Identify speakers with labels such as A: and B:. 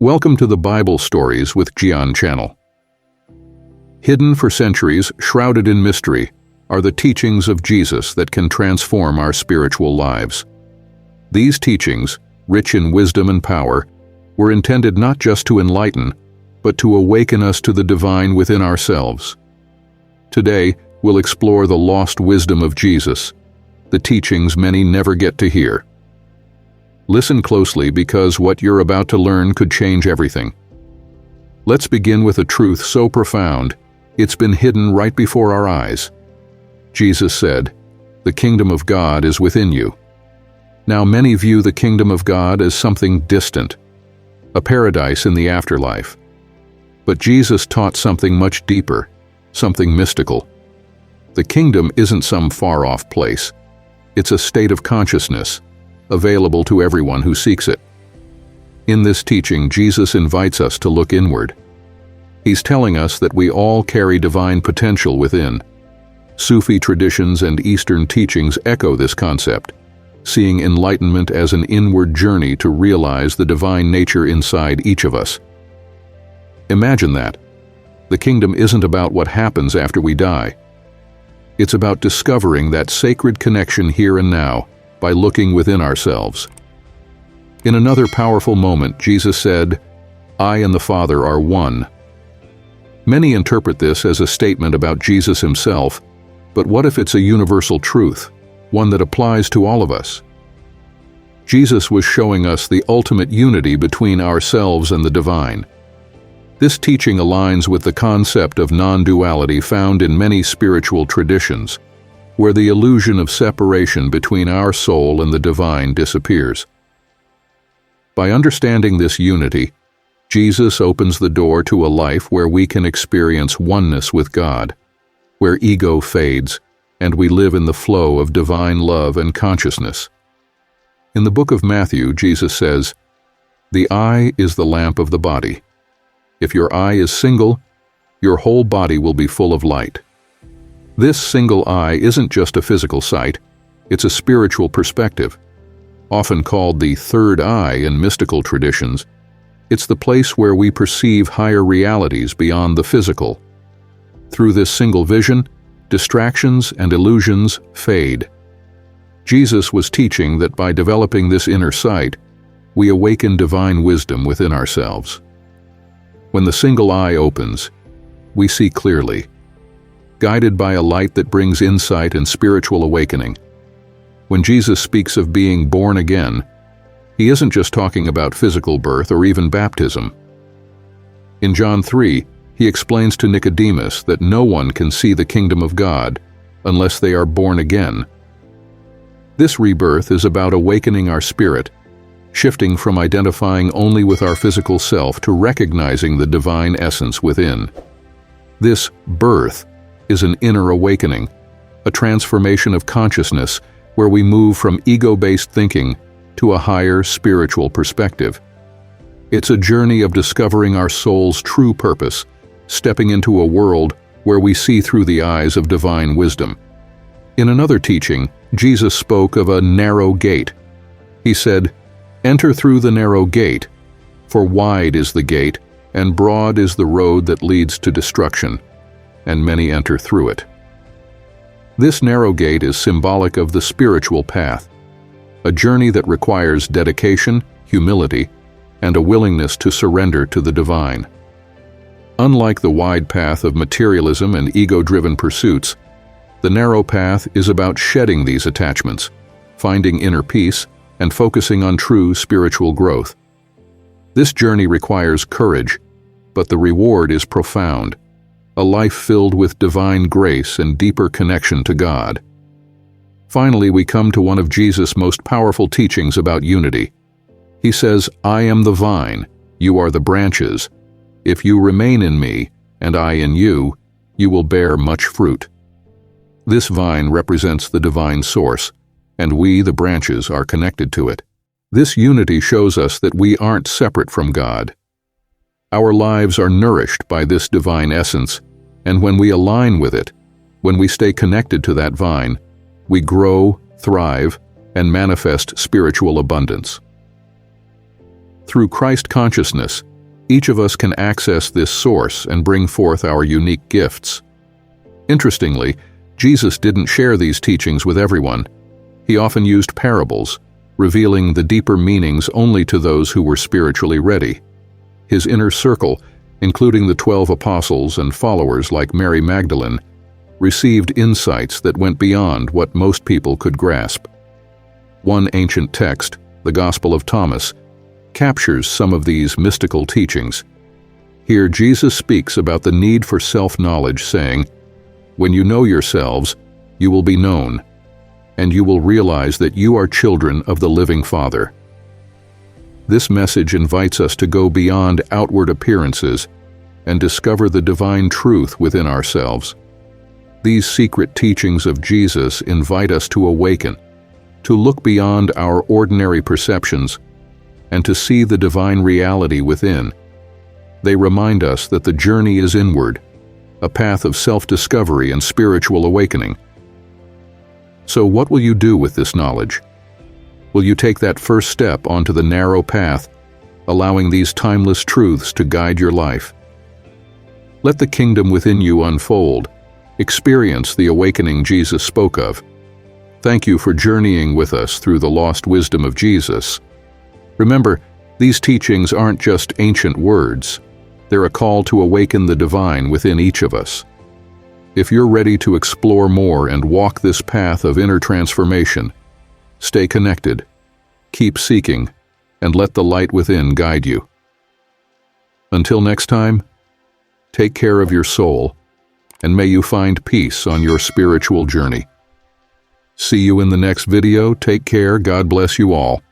A: Welcome to the Bible Stories with Gian channel. Hidden for centuries, shrouded in mystery, are the teachings of Jesus that can transform our spiritual lives. These teachings, rich in wisdom and power, were intended not just to enlighten, but to awaken us to the divine within ourselves. Today, we'll explore the lost wisdom of Jesus, the teachings many never get to hear. Listen closely because what you're about to learn could change everything. Let's begin with a truth so profound, it's been hidden right before our eyes. Jesus said, "The kingdom of God is within you." Now many view the kingdom of God as something distant, a paradise in the afterlife. But Jesus taught something much deeper, something mystical. The kingdom isn't some far-off place. It's a state of consciousness, available to everyone who seeks it. In this teaching, Jesus invites us to look inward. He's telling us that we all carry divine potential within. Sufi traditions and Eastern teachings echo this concept, seeing enlightenment as an inward journey to realize the divine nature inside each of us. Imagine that. The kingdom isn't about what happens after we die. It's about discovering that sacred connection here and now, by looking within ourselves. In another powerful moment, Jesus said, "I and the Father are one." Many interpret this as a statement about Jesus himself, but what if it's a universal truth, one that applies to all of us? Jesus was showing us the ultimate unity between ourselves and the divine. This teaching aligns with the concept of non-duality found in many spiritual traditions, where the illusion of separation between our soul and the divine disappears. By understanding this unity, Jesus opens the door to a life where we can experience oneness with God, where ego fades, and we live in the flow of divine love and consciousness. In the book of Matthew, Jesus says, "The eye is the lamp of the body. If your eye is single, your whole body will be full of light." This single eye isn't just a physical sight, it's a spiritual perspective. Often called the third eye in mystical traditions, it's the place where we perceive higher realities beyond the physical. Through this single vision, distractions and illusions fade. Jesus was teaching that by developing this inner sight, we awaken divine wisdom within ourselves. When the single eye opens, we see clearly, guided by a light that brings insight and spiritual awakening. When Jesus speaks of being born again, he isn't just talking about physical birth or even baptism. In John 3, he explains to Nicodemus that no one can see the kingdom of God unless they are born again. This rebirth is about awakening our spirit, shifting from identifying only with our physical self to recognizing the divine essence within. This birth is an inner awakening, a transformation of consciousness where we move from ego-based thinking to a higher spiritual perspective. It's a journey of discovering our soul's true purpose, stepping into a world where we see through the eyes of divine wisdom. In another teaching, Jesus spoke of a narrow gate. He said, "Enter through the narrow gate, for wide is the gate, and broad is the road that leads to destruction, and many enter through it." This narrow gate is symbolic of the spiritual path, a journey that requires dedication, humility, and a willingness to surrender to the divine. Unlike the wide path of materialism and ego-driven pursuits, the narrow path is about shedding these attachments, finding inner peace, and focusing on true spiritual growth. This journey requires courage, but the reward is profound, a life filled with divine grace and deeper connection to God. Finally, we come to one of Jesus' most powerful teachings about unity. He says, "I am the vine, you are the branches. If you remain in me, and I in you, you will bear much fruit." This vine represents the divine source, and we, the branches, are connected to it. This unity shows us that we aren't separate from God. Our lives are nourished by this divine essence, and when we align with it, when we stay connected to that vine, we grow, thrive, and manifest spiritual abundance. Through Christ consciousness, Each of us can access this source and bring forth our unique gifts. Interestingly, Jesus didn't share these teachings with everyone. He often used parables, revealing the deeper meanings only to those who were spiritually ready. His inner circle, including the 12 apostles and followers like Mary Magdalene, received insights that went beyond what most people could grasp. One ancient text, the Gospel of Thomas, captures some of these mystical teachings. Here Jesus speaks about the need for self-knowledge, saying, "When you know yourselves, you will be known, and you will realize that you are children of the living Father." This message invites us to go beyond outward appearances and discover the divine truth within ourselves. These secret teachings of Jesus invite us to awaken, to look beyond our ordinary perceptions, and to see the divine reality within. They remind us that the journey is inward, a path of self-discovery and spiritual awakening. So what will you do with this knowledge? Will you take that first step onto the narrow path, allowing these timeless truths to guide your life? Let the kingdom within you unfold. Experience the awakening Jesus spoke of. Thank you for journeying with us through the lost wisdom of Jesus. Remember, these teachings aren't just ancient words. They're a call to awaken the divine within each of us. If you're ready to explore more and walk this path of inner transformation, stay connected, keep seeking, and let the light within guide you. Until next time, take care of your soul, and may you find peace on your spiritual journey. See you in the next video. Take care. God bless you all.